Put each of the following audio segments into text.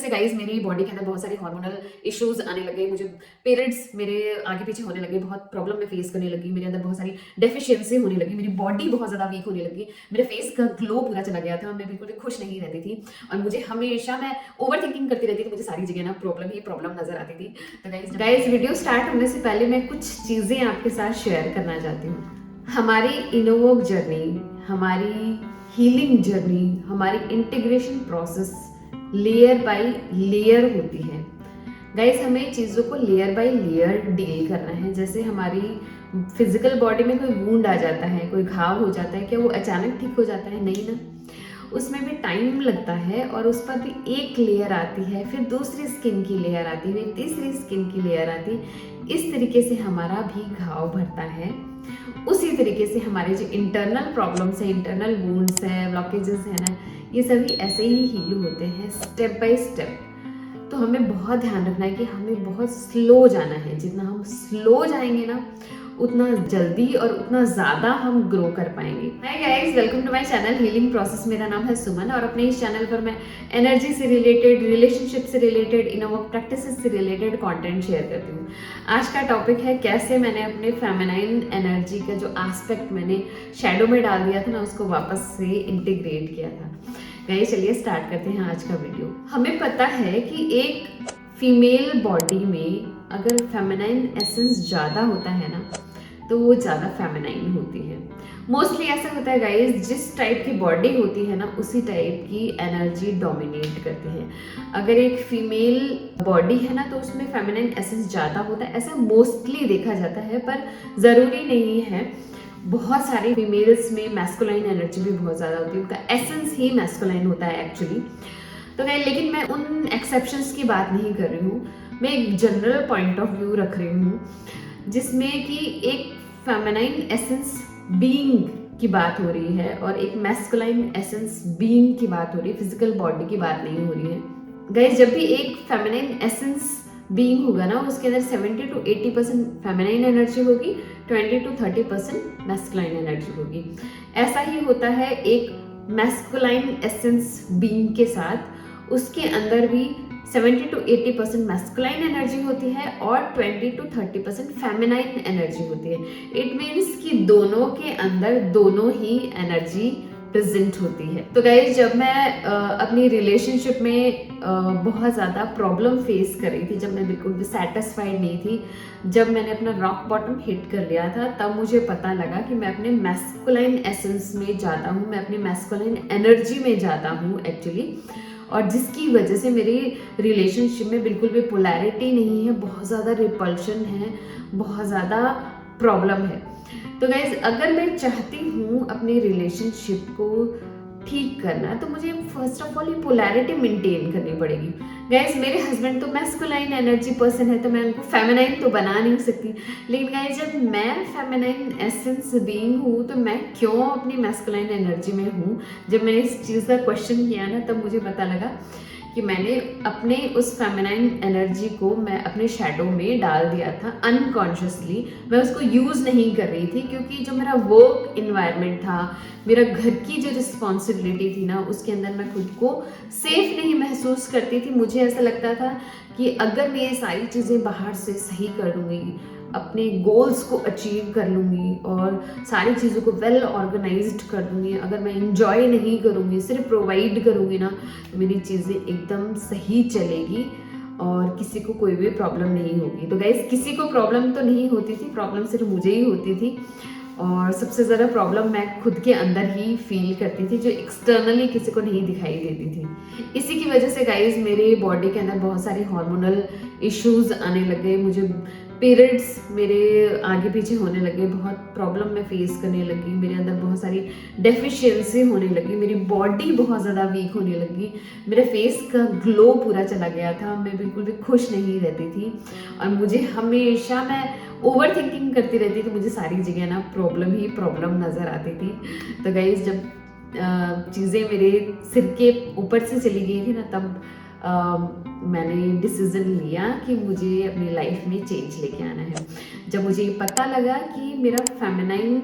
से गाइस मेरी बॉडी के अंदर बहुत सारे हार्मोनल इश्यूज आने लगे, मुझे पीरियड्स मेरे आगे पीछे होने लगे, बहुत प्रॉब्लम में फेस करने लगी, मेरे अंदर बहुत सारी डेफिशिएंसी होने लगी, मेरी बॉडी बहुत ज़्यादा वीक होने लगी, मेरे फेस का ग्लो पूरा चला गया था, मैं बिल्कुल भी खुश नहीं रहती थी और मुझे हमेशा मैं ओवर थिंकिंग करती रहती थी, मुझे सारी जगह ना प्रॉब्लम ही प्रॉब्लम नजर आती थी। तो गाइस वीडियो स्टार्ट होने से पहले मैं कुछ चीज़ें आपके साथ शेयर करना चाहती हूँ। हमारी इनोवॉक जर्नी, हमारी हीलिंग जर्नी, हमारी integration process layer by layer होती है। गाइस हमें चीज़ों को लेयर बाय लेयर डील करना है। जैसे हमारी फिजिकल बॉडी में कोई वूंड आ जाता है, कोई घाव हो जाता है, क्या वो अचानक ठीक हो जाता है? नहीं ना, उसमें भी टाइम लगता है और उस पर भी एक लेयर आती है, फिर दूसरी स्किन की लेयर आती है, तीसरी स्किन की लेयर आती है। इस तरीके से हमारा भी घाव भरता है। उसी तरीके से हमारे जो इंटरनल प्रॉब्लम्स है, इंटरनल वुंड्स है, ब्लॉकेजेस है ना, ये सभी ऐसे ही हील होते हैं स्टेप बाय स्टेप। तो हमें बहुत ध्यान रखना है कि हमें बहुत स्लो जाना है। जितना हम स्लो जाएंगे ना, उतना जल्दी और उतना ज़्यादा हम ग्रो कर पाएंगे। Hi guys, welcome to my channel healing process. मेरा नाम है सुमन और अपने इस चैनल पर मैं एनर्जी से रिलेटेड, रिलेशनशिप से रिलेटेड, इनोवॉक प्रैक्टिसेस से रिलेटेड कंटेंट शेयर करती हूँ। आज का टॉपिक है कैसे मैंने अपने फेमिनाइन एनर्जी का जो एस्पेक्ट मैंने शैडो में डाल दिया था ना, उसको वापस से इंटीग्रेट किया था। गाइस चलिए स्टार्ट करते हैं आज का वीडियो। हमें पता है कि एक फीमेल बॉडी में अगर फेमिनाइन एसेंस ज़्यादा होता है ना, तो वो ज़्यादा फेमिनाइन होती है। मोस्टली ऐसा होता है गाइस, जिस टाइप की बॉडी होती है ना, उसी टाइप की एनर्जी डोमिनेट करती है। अगर एक फीमेल बॉडी है ना, तो उसमें फेमिनाइन एसेंस ज़्यादा होता है, ऐसा मोस्टली देखा जाता है, पर ज़रूरी नहीं है। बहुत सारी फीमेल्स में मैस्कुलाइन एनर्जी भी बहुत ज़्यादा होती है, उनका एसेंस ही मैस्कुलाइन होता है एक्चुअली। तो लेकिन मैं उन एक्सेप्शंस की बात नहीं कर रही हूँ, मैं एक जनरल पॉइंट ऑफ व्यू रख रही हूँ, जिसमें कि एक फेमिनाइन एसेंस बीइंग की बात हो रही है और एक मैस्कुलाइन एसेंस बीइंग की बात हो रही है, फिजिकल बॉडी की बात नहीं हो रही है। गाइस जब भी एक फेमिनाइन एसेंस बीइंग होगा ना, उसके अंदर 70 to 80% फेमिनाइन एनर्जी होगी, 20 to 30% मैस्कुलाइन एनर्जी होगी। ऐसा ही होता है एक मैस्कुलाइन एसेंस बीइंग के साथ, उसके अंदर भी 70 to 80% मैस्कुलाइन एनर्जी होती है और 20 to 30% फेमिनाइन एनर्जी होती है। इट मीन्स कि दोनों के अंदर दोनों ही एनर्जी प्रेजेंट होती है। तो गाइस जब मैं अपनी रिलेशनशिप में बहुत ज़्यादा प्रॉब्लम फेस कर रही थी, जब मैं बिल्कुल भी सेटिस्फाइड नहीं थी, जब मैंने अपना रॉक बॉटम हिट कर लिया था, तब मुझे पता लगा कि मैं अपने मैस्कुलाइन एसेंस में जाता हूँ, मैं अपनी मैस्कुलाइन एनर्जी में जाता हूँ एक्चुअली, और जिसकी वजह से मेरी रिलेशनशिप में बिल्कुल भी पोलैरिटी नहीं है, बहुत ज़्यादा रिपल्शन है, बहुत ज़्यादा प्रॉब्लम है। तो गाइज अगर मैं चाहती हूँ अपनी रिलेशनशिप को ठीक करना, तो मुझे फर्स्ट ऑफ ऑल ये पोलैरिटी मेंटेन करनी पड़ेगी। गाइज मेरे हस्बैंड तो मैस्कुलाइन एनर्जी पर्सन है, तो मैं उनको फेमिनाइन तो बना नहीं सकती, लेकिन गाइज जब मैं फेमिनाइन एसेंस बीइंग हूँ, तो मैं क्यों अपनी मैस्कुलाइन एनर्जी में हूँ? जब मैंने इस चीज़ का क्वेश्चन किया ना, तब मुझे पता लगा कि मैंने अपने उस फेमिनाइन एनर्जी को मैं अपने शैडो में डाल दिया था अनकॉन्शियसली। मैं उसको यूज़ नहीं कर रही थी, क्योंकि जो मेरा वर्क इन्वायरमेंट था, मेरा घर की जो रिस्पॉन्सिबिलिटी थी ना, उसके अंदर मैं खुद को सेफ नहीं महसूस करती थी। मुझे ऐसा लगता था कि अगर मैं ये सारी चीज़ें बाहर से सही कर दूँगी, अपने गोल्स को अचीव कर लूँगी और सारी चीज़ों को वेल ऑर्गेनाइज्ड कर दूँगी, अगर मैं इंजॉय नहीं करूँगी, सिर्फ प्रोवाइड करूँगी ना, तो मेरी चीज़ें एकदम सही चलेगी और किसी को कोई भी प्रॉब्लम नहीं होगी। तो गाइस किसी को प्रॉब्लम तो नहीं होती थी, प्रॉब्लम सिर्फ मुझे ही होती थी, और सबसे ज़्यादा प्रॉब्लम मैं खुद के अंदर ही फील करती थी, जो एक्सटर्नली किसी को नहीं दिखाई देती थी। इसी की वजह से गाइस मेरे बॉडी के अंदर बहुत सारे हार्मोनल इश्यूज आने लगे, मुझे पीरियड्स मेरे आगे पीछे होने लगे, बहुत प्रॉब्लम मैं फेस करने लगी, मेरे अंदर बहुत सारी डेफिशिएंसी होने लगी, मेरी बॉडी बहुत ज़्यादा वीक होने लगी, मेरे फेस का ग्लो पूरा चला गया था, मैं बिल्कुल भी खुश नहीं रहती थी और मुझे हमेशा मैं ओवर थिंकिंग करती रहती थी, मुझे सारी जगह ना प्रॉब्लम ही प्रॉब्लम नज़र आती थी। तो गाइस जब चीज़ें मेरे सिर के ऊपर से चली गई थी ना, तब मैंने डिसीज़न लिया कि मुझे अपनी लाइफ में चेंज लेके आना है। जब मुझे ये पता लगा कि मेरा फेमिनाइन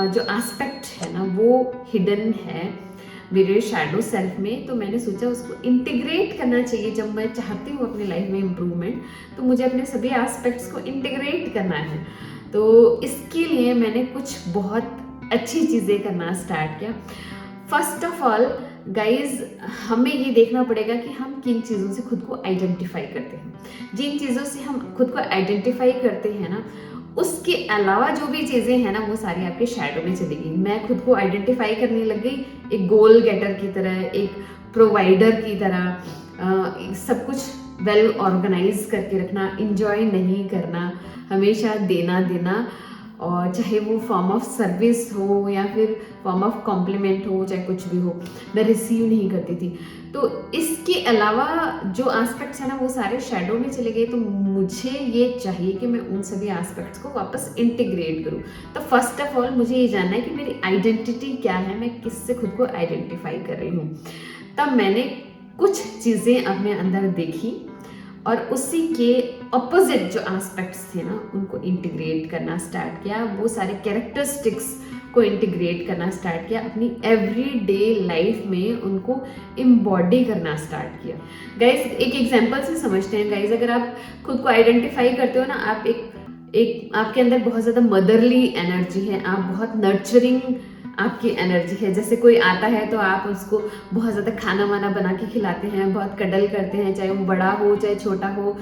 जो एस्पेक्ट है ना, वो हिडन है, मेरे शैडो सेल्फ में, तो मैंने सोचा उसको इंटीग्रेट करना चाहिए। जब मैं चाहती हूँ अपनी लाइफ में इम्प्रूवमेंट, तो मुझे अपने सभी एस्पेक्ट्स को इंटीग्रेट करना है। तो इसके लिए मैंने कुछ बहुत अच्छी चीज़ें करना स्टार्ट किया। फर्स्ट ऑफ ऑल गाइज, हमें ये देखना पड़ेगा कि हम किन चीज़ों से खुद को आइडेंटिफाई करते हैं। जिन चीज़ों से हम खुद को आइडेंटिफाई करते हैं ना, उसके अलावा जो भी चीज़ें हैं ना, वो सारी आपके शैडो में चलेगी। मैं खुद को आइडेंटिफाई करने लग गई एक गोल गेटर की तरह, एक प्रोवाइडर की तरह, सब कुछ वेल ऑर्गेनाइज करके रखना, इंजॉय नहीं करना, हमेशा देना देना, और चाहे वो फॉर्म ऑफ सर्विस हो या फिर फॉर्म ऑफ कॉम्प्लीमेंट हो, चाहे कुछ भी हो, मैं रिसीव नहीं करती थी। तो इसके अलावा जो एस्पेक्ट्स है ना, वो सारे शैडो में चले गए। तो मुझे ये चाहिए कि मैं उन सभी एस्पेक्ट्स को वापस इंटीग्रेट करूँ। तो फर्स्ट ऑफ ऑल मुझे ये जानना है कि मेरी आइडेंटिटी क्या है, मैं किससे खुद को आइडेंटिफाई कर रही हूँ। तब मैंने कुछ चीज़ें अपने अंदर देखी और उसी के ऑपोजिट जो एस्पेक्ट्स थे ना, उनको इंटीग्रेट करना स्टार्ट किया। वो सारे कैरेक्टरिस्टिक्स को इंटीग्रेट करना स्टार्ट किया, अपनी एवरीडे लाइफ में उनको इम्बॉडी करना स्टार्ट किया। गाइज, एक एग्जांपल से समझते हैं। गाइज, अगर आप खुद को आइडेंटिफाई करते हो ना, आप एक आपके अंदर बहुत ज़्यादा मदरली एनर्जी है, आप बहुत नर्चरिंग आपकी एनर्जी है। जैसे कोई आता है तो आप उसको बहुत ज़्यादा खाना वाना बना के खिलाते हैं, बहुत कडल करते हैं, चाहे वो बड़ा हो चाहे छोटा हो,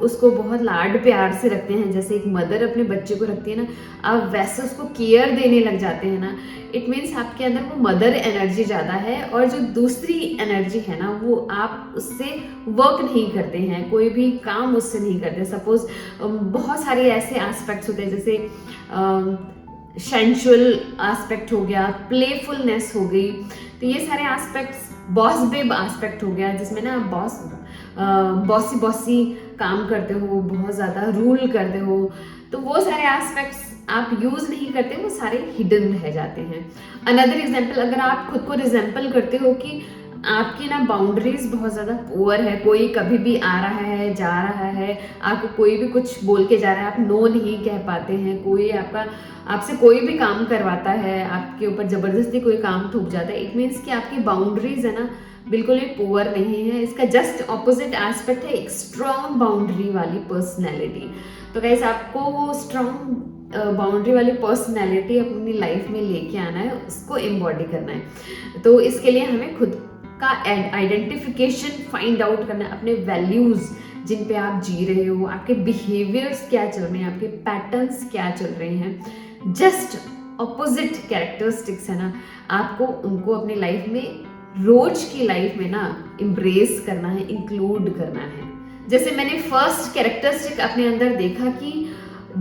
उसको बहुत लाड प्यार से रखते हैं। जैसे एक मदर अपने बच्चे को रखती है ना, आप वैसे उसको केयर देने लग जाते हैं ना। इट मीन्स आपके अंदर वो मदर एनर्जी ज़्यादा है, और जो दूसरी एनर्जी है ना, वो आप उससे वर्क नहीं करते हैं, कोई भी काम उससे नहीं करते। सपोज बहुत सारे ऐसे एस्पेक्ट्स होते हैं, जैसे सेंशुअल एस्पेक्ट हो गया, प्लेफुलनेस हो गई। तो ये सारे एस्पेक्ट्स, बॉस बेब एस्पेक्ट हो गया, जिसमें ना आप बॉसी काम करते हो, बहुत ज़्यादा रूल करते हो। तो वो सारे एस्पेक्ट्स आप यूज़ नहीं करते, वो सारे हिडन रह जाते हैं। अनदर एग्जाम्पल, अगर आप खुद को रिजेंपल करते हो कि आपकी ना बाउंड्रीज बहुत ज़्यादा पुअर है, कोई कभी भी आ रहा है जा रहा है, आपको कोई भी कुछ बोल के जा रहा है, आप नो नहीं कह पाते हैं, कोई आपसे कोई भी काम करवाता है, आपके ऊपर ज़बरदस्ती कोई काम थोप जाता है, इट मीन्स कि आपकी बाउंड्रीज है ना, बिल्कुल भी पुअर नहीं है। इसका जस्ट ऑपोजिट एस्पेक्ट है एक स्ट्रॉन्ग बाउंड्री वाली पर्सनैलिटी। तो गाइस, आपको वो स्ट्रॉन्ग बाउंड्री वाली पर्सनैलिटी अपनी लाइफ में लेके आना है, उसको एम्बॉडी करना है। तो इसके लिए हमें खुद का आइडेंटिफिकेशन फाइंड आउट करना है, अपने वैल्यूज़ जिन पे आप जी रहे हो, आपके बिहेवियर्स क्या चल रहे हैं, आपके पैटर्न्स क्या चल रहे हैं, जस्ट ऑपोजिट कैरेक्टरिस्टिक्स है ना, आपको उनको अपनी लाइफ में, रोज की लाइफ में ना इम्ब्रेस करना है, इंक्लूड करना है। जैसे मैंने फर्स्ट कैरेक्टरिस्टिक अपने अंदर देखा कि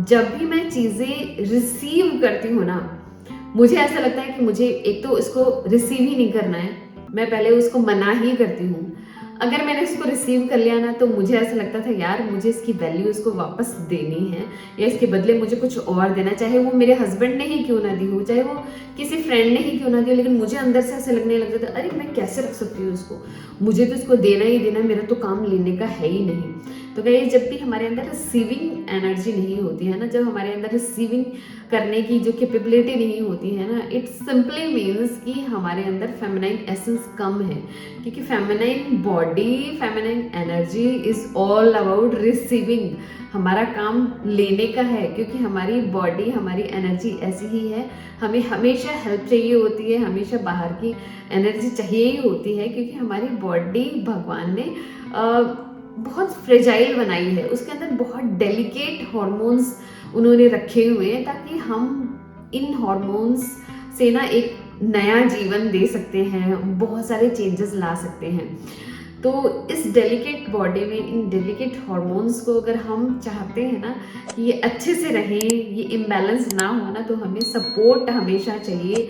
जब भी मैं चीज़ें रिसीव करती हूँ ना, मुझे ऐसा लगता है कि मुझे एक तो इसको रिसीव ही नहीं करना है, मैं पहले उसको मना ही करती हूँ। अगर मैंने इसको रिसीव कर लिया ना, तो मुझे ऐसा लगता था यार मुझे इसकी वैल्यू इसको वापस देनी है, या इसके बदले मुझे कुछ और देना, चाहे वो मेरे हस्बैंड ने ही क्यों ना दी हो, चाहे वो किसी फ्रेंड ने ही क्यों ना दी हो, लेकिन मुझे अंदर से ऐसे लगने लगता था अरे मैं कैसे रख सकती हूँ उसको, मुझे तो इसको देना ही देना, मेरा तो काम लेने का है ही नहीं। तो गाइस, जब भी हमारे अंदर रिसीविंग एनर्जी नहीं होती है ना, जब हमारे अंदर रिसीविंग करने की जो कैपेबिलिटी नहीं होती है ना, इट सिंपली मीन्स कि हमारे अंदर फेमिनाइन एसेंस कम है। क्योंकि feminine body, feminine energy is all about receiving. हमारा काम लेने का है, क्योंकि हमारी बॉडी, हमारी एनर्जी ऐसी ही है, हमें हमेशा हेल्प चाहिए होती है, हमेशा बाहर की एनर्जी चाहिए ही होती है, क्योंकि हमारी बॉडी भगवान ने बहुत फ्रेजाइल बनाई है, उसके अंदर बहुत डेलिकेट हार्मोन्स उन्होंने रखे हुए हैं, ताकि हम इन हार्मोन्स से ना एक नया जीवन दे सकते हैं, बहुत सारे चेंजेस ला सकते हैं। तो इस डेलिकेट बॉडी में इन डेलिकेट हार्मोन्स को अगर हम चाहते हैं ना कि ये अच्छे से रहें, ये इम्बैलेंस ना हो ना, तो हमें सपोर्ट हमेशा चाहिए,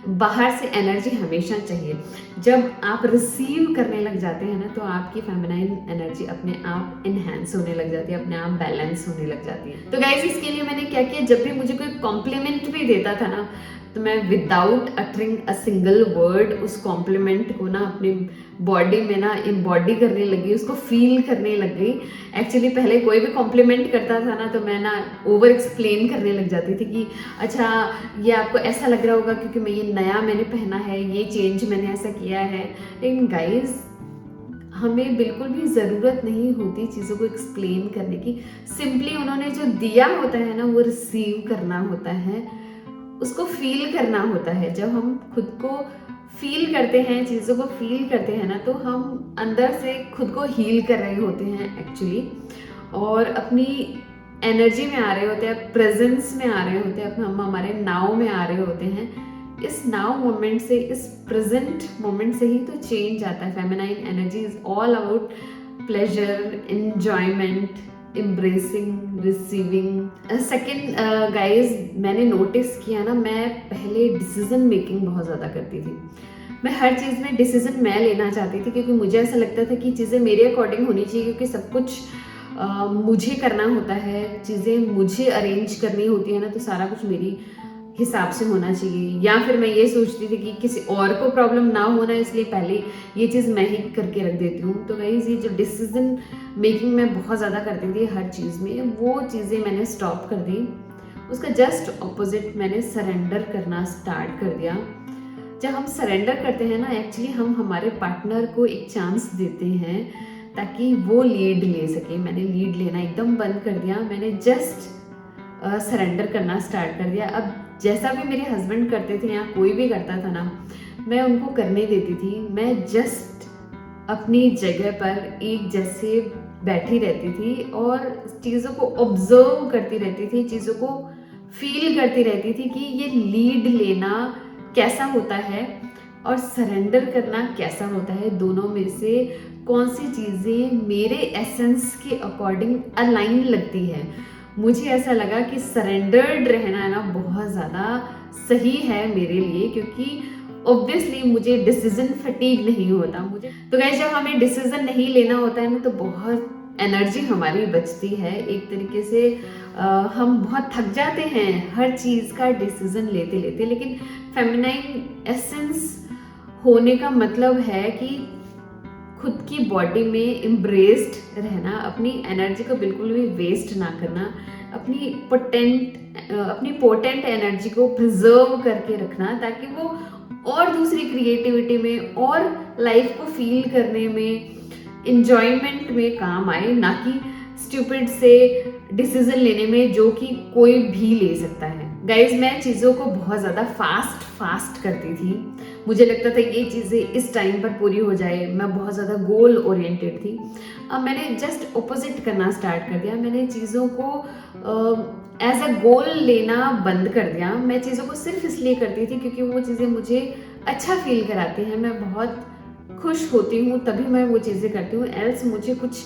बाहर से एनर्जी हमेशा चाहिए। जब आप रिसीव करने लग जाते हैं ना, तो आपकी फेमिनाइन एनर्जी अपने आप इनहेंस होने लग जाती है, अपने आप बैलेंस होने लग जाती है। तो गाइस, इसके लिए मैंने क्या किया, जब भी मुझे कोई कॉम्प्लीमेंट भी देता था ना, तो मैं without uttering a single word उस कॉम्प्लीमेंट को ना अपनी बॉडी में ना एम्बॉडी करने लगी, उसको फील करने लग गई। एक्चुअली पहले कोई भी कॉम्प्लीमेंट करता था ना, तो मैं ना ओवर एक्सप्लेन करने लग जाती थी कि अच्छा ये आपको ऐसा लग रहा होगा क्योंकि मैं ये नया मैंने पहना है, ये चेंज मैंने ऐसा किया है। लेकिन गाइज हमें बिल्कुल भी ज़रूरत नहीं होती चीज़ों को एक्सप्लेन करने की। सिंपली उन्होंने जो दिया होता है ना वो रिसीव करना होता है, उसको फील करना होता है। जब हम खुद को फील करते हैं, चीज़ों को फील करते हैं ना, तो हम अंदर से खुद को हील कर रहे होते हैं एक्चुअली, और अपनी एनर्जी में आ रहे होते हैं, प्रेजेंस में आ रहे होते हैं, हम हमारे नाव में आ रहे होते हैं। इस नाउ मोमेंट से, इस प्रेजेंट मोमेंट से ही तो चेंज आता है। Feminine energy is all about pleasure, enjoyment, embracing, receiving. Second guys, मैंने नोटिस किया ना, मैं पहले डिसीजन मेकिंग बहुत ज़्यादा करती थी। मैं हर चीज़ में डिसीजन मैं लेना चाहती थी, क्योंकि मुझे ऐसा लगता था कि चीज़ें मेरे अकॉर्डिंग होनी चाहिए, क्योंकि सब कुछ मुझे करना होता है, चीज़ें मुझे अरेंज करनी होती है ना, तो सारा कुछ मेरी हिसाब से होना चाहिए। या फिर मैं ये सोचती थी कि किसी और को प्रॉब्लम ना होना, इसलिए पहले ये चीज़ मैं ही करके रख देती हूँ। तो गाइस, ये जो डिसीजन मेकिंग मैं बहुत ज़्यादा करती थी हर चीज़ में, वो चीज़ें मैंने स्टॉप कर दी। उसका जस्ट ऑपोजिट मैंने सरेंडर करना स्टार्ट कर दिया। जब हम सरेंडर करते हैं ना, एक्चुअली हम हमारे पार्टनर को एक चांस देते हैं ताकि वो लीड ले सके। मैंने लीड लेना एकदम बंद कर दिया, मैंने जस्ट सरेंडर करना स्टार्ट कर दिया। अब जैसा भी मेरे हस्बैंड करते थे या कोई भी करता था ना, मैं उनको करने देती थी। मैं जस्ट अपनी जगह पर एक जैसे बैठी रहती थी और चीज़ों को ऑब्जर्व करती रहती थी, चीज़ों को फील करती रहती थी कि ये लीड लेना कैसा होता है और सरेंडर करना कैसा होता है। दोनों में से कौन सी चीज़ें मेरे एसेंस के अकॉर्डिंग अलाइन लगती है। मुझे ऐसा लगा कि सरेंडर्ड रहना ना बहुत ज़्यादा सही है मेरे लिए, क्योंकि ऑब्वियसली मुझे डिसीजन फटीग नहीं होता। मुझे तो गाइस, जब हमें डिसीजन नहीं लेना होता है ना, तो बहुत एनर्जी हमारी बचती है। एक तरीके से हम बहुत थक जाते हैं हर चीज़ का डिसीजन लेते लेते। लेकिन फेमिनाइन एसेंस होने का मतलब है कि खुद की बॉडी में एम्ब्रेस्ड रहना, अपनी एनर्जी को बिल्कुल भी वेस्ट ना करना, अपनी पोटेंट एनर्जी को प्रिजर्व करके रखना, ताकि वो और दूसरी क्रिएटिविटी में और लाइफ को फील करने में, इंजॉयमेंट में काम आए, ना कि स्टूपिड से डिसीजन लेने में जो कि कोई भी ले सकता है। गाइज, मैं चीज़ों को बहुत ज़्यादा फास्ट करती थी। मुझे लगता था ये चीज़ें इस टाइम पर पूरी हो जाए। मैं बहुत ज़्यादा गोल ओरिएंटेड थी। अब मैंने जस्ट ऑपोजिट करना स्टार्ट कर दिया। मैंने चीज़ों को एज अ गोल लेना बंद कर दिया। मैं चीज़ों को सिर्फ इसलिए करती थी क्योंकि वो चीज़ें मुझे अच्छा फील कराती हैं, मैं बहुत खुश होती हूँ, तभी मैं वो चीज़ें करती हूँ। एल्स मुझे कुछ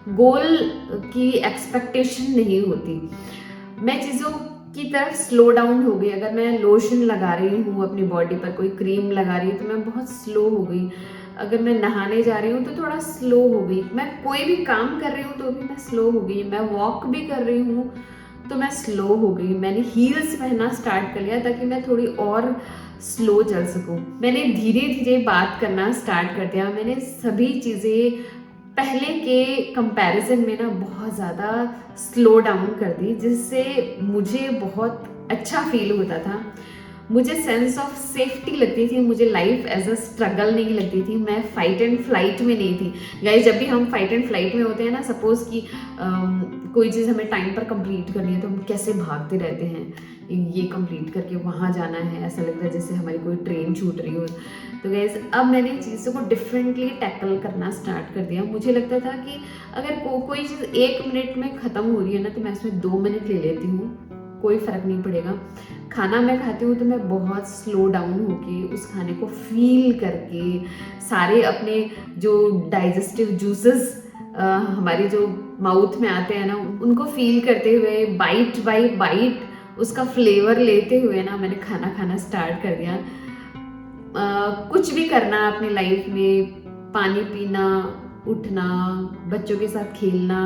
गोल की एक्सपेक्टेशन नहीं होती। मैं चीज़ों की तरफ स्लो डाउन हो गई। अगर मैं लोशन लगा रही हूँ अपनी बॉडी पर, कोई क्रीम लगा रही हूँ, तो मैं बहुत स्लो हो गई। अगर मैं नहाने जा रही हूँ तो थोड़ा स्लो हो गई। मैं कोई भी काम कर रही हूँ तो भी मैं स्लो हो गई। मैं वॉक भी कर रही हूँ तो मैं स्लो हो गई। मैंने हील्स पहनना स्टार्ट कर लिया ताकि मैं थोड़ी और स्लो चल सकूं। मैंने धीरे धीरे बात करना स्टार्ट कर दिया। मैंने सभी चीज़ें पहले के कंपैरिजन में ना बहुत ज़्यादा स्लो डाउन कर दी, जिससे मुझे बहुत अच्छा फील होता था। मुझे सेंस ऑफ सेफ्टी लगती थी। मुझे लाइफ एज अ स्ट्रगल नहीं लगती थी। मैं फाइट एंड फ्लाइट में नहीं थी। गाइस, जब भी हम फाइट एंड फ्लाइट में होते हैं ना, सपोज कि कोई चीज़ हमें टाइम पर कंप्लीट करनी है तो हम कैसे भागते रहते हैं, ये कंप्लीट करके वहाँ जाना है, ऐसा लगता है जैसे हमारी कोई ट्रेन छूट रही हो। तो गाइस, अब मैंने चीज़ों को डिफरेंटली टैकल करना स्टार्ट कर दिया। मुझे लगता था कि अगर कोई चीज़ 1 मिनट में ख़त्म हो रही है ना, तो मैं उसमें 2 मिनट ले लेती हूँ, कोई फ़र्क नहीं पड़ेगा। खाना मैं खाती हूँ तो मैं बहुत स्लो डाउन होके उस खाने को फील करके, सारे अपने जो डाइजेस्टिव जूसेस हमारे जो माउथ में आते हैं ना, उनको फील करते हुए, बाइट बाई बाइट उसका फ्लेवर लेते हुए ना, मैंने खाना खाना स्टार्ट कर दिया। कुछ भी करना अपनी लाइफ में, पानी पीना, उठना, बच्चों के साथ खेलना,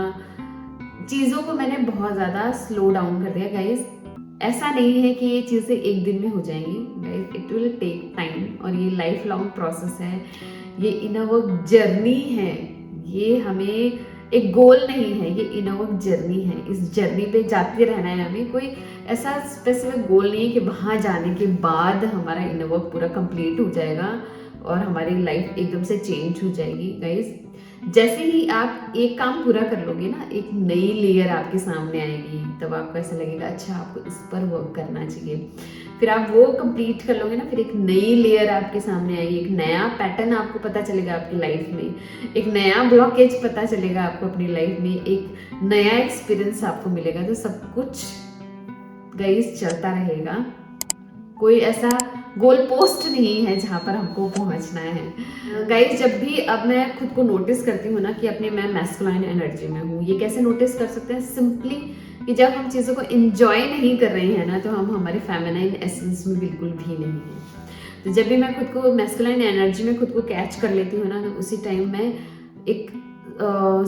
चीज़ों को मैंने बहुत ज़्यादा स्लो डाउन कर दिया। गाइस, ऐसा नहीं है कि ये चीज़ें एक दिन में हो जाएंगी। Guys, it will take time और ये लाइफ लॉन्ग प्रोसेस है। ये इन अ वर्क जर्नी है। ये हमें एक गोल नहीं है, ये इनर वर्क जर्नी है। इस जर्नी पे जाते रहना है हमें। कोई ऐसा स्पेसिफिक गोल नहीं है कि वहाँ जाने के बाद हमारा इनर वर्क पूरा कंप्लीट हो जाएगा और हमारी लाइफ एकदम से चेंज हो जाएगी। गाइज, जैसे ही आप एक काम पूरा कर लोगे ना, एक नई लेयर आपके सामने आएगी, तब आपको ऐसा लगेगा अच्छा आपको इस पर वर्क करना चाहिए। फिर आप वो कंप्लीट कर लोगे ना, फिर एक नई लेयर आपके सामने आएगी, एक नया पैटर्न आपको पता चलेगा आपकी लाइफ में, एक नया ब्लॉकेज पता चलेगा आपको अपनी लाइफ में, एक नया एक्सपीरियंस आपको मिलेगा। तो सब कुछ गाइस चलता रहेगा। कोई ऐसा गोल पोस्ट नहीं है जहाँ पर हमको पहुँचना है। गाइस, जब भी अब मैं खुद को नोटिस करती हूँ ना कि अपने मैं मैस्कुलाइन एनर्जी में हूँ, ये कैसे नोटिस कर सकते हैं? सिंपली कि जब हम चीज़ों को एंजॉय नहीं कर रहे हैं ना, तो हम हमारे फेमिनाइन एसेंस में बिल्कुल भी नहीं है। तो जब भी मैं खुद को मैस्कुलाइन एनर्जी में खुद को कैच कर लेती हूँ ना, तो उसी टाइम मैं एक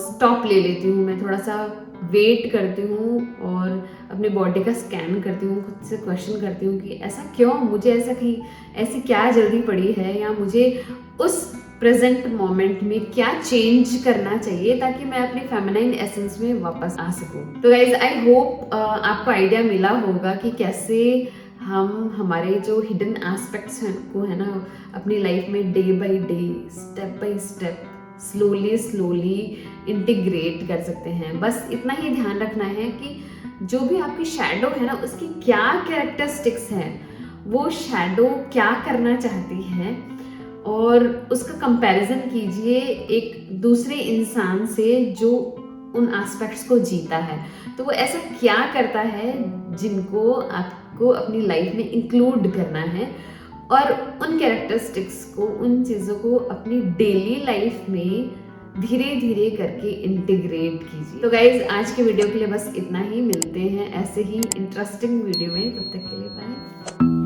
स्टॉप ले लेती हूँ, मैं थोड़ा सा वेट करती हूँ और अपनी बॉडी का स्कैन करती हूँ, खुद से क्वेश्चन करती हूँ कि ऐसा क्यों, मुझे ऐसा कहीं ऐसी क्या जल्दी पड़ी है, या मुझे उस प्रेजेंट मोमेंट में क्या चेंज करना चाहिए ताकि मैं अपनी फेमिनाइन एसेंस में वापस आ सकूं। तो गाइज, आई होप आपको आइडिया मिला होगा कि कैसे हम हमारे जो हिडन एस्पेक्ट्स हैं को है ना अपनी लाइफ में day by day, step by step, slowly integrate कर सकते हैं। बस इतना ही ध्यान रखना है कि जो भी आपकी शैडो है ना, उसकी क्या कैरेक्टरिस्टिक्स हैं, वो शैडो क्या करना चाहती है, और उसका कंपैरिजन कीजिए एक दूसरे इंसान से जो उन एस्पेक्ट्स को जीता है। तो वो ऐसा क्या करता है जिनको आपको अपनी लाइफ में इंक्लूड करना है, और उन कैरेक्टरिस्टिक्स को, उन चीज़ों को अपनी डेली लाइफ में धीरे धीरे करके इंटीग्रेट कीजिए। तो गाइज, आज के वीडियो के लिए बस इतना ही। मिलते हैं ऐसे ही इंटरेस्टिंग वीडियो में, तब तक के लिए बाय।